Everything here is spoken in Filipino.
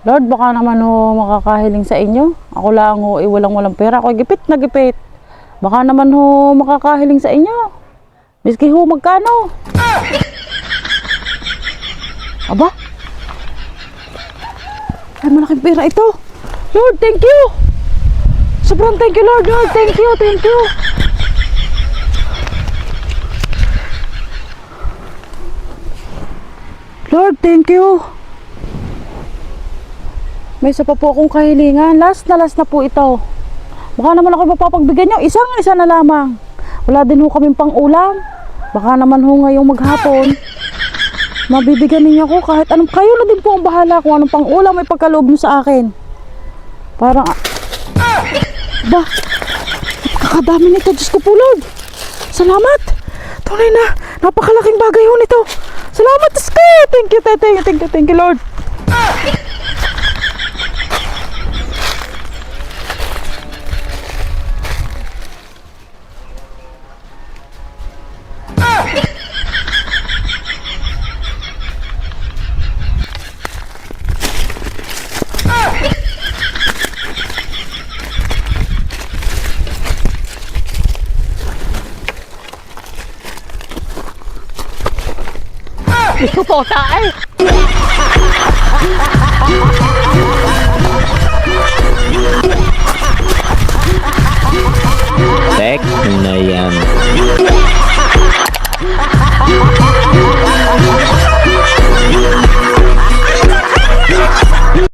Lord, baka naman ho makakahiling sa inyo. Ako lang ho, walang pera. Ako gipit na gipit. Baka naman ho makakahiling sa inyo. Miski ho magkano. Aba? Ay, malaking pera ito. Lord, thank you. Sobrang thank you, Lord. Lord, thank you, thank you. Lord, thank you. May isa pa po akong kahilingan. Last na po ito. Baka naman ako mapapagbigyan nyo. Isa na lamang. Wala din ho kaming pang ulam. Baka naman ho ngayong maghapon mabibigyan niyo ako kahit anong. Kayo na din po ang bahala kung anong pang ulam may pagkaloob nyo sa akin. Parang ba, kakadami nito. Diyos ko po, Lord. Salamat. Tunay na napakalaking bagay ho nito. Salamat, Diyos ko. Thank you, Lord. Ito po tayo.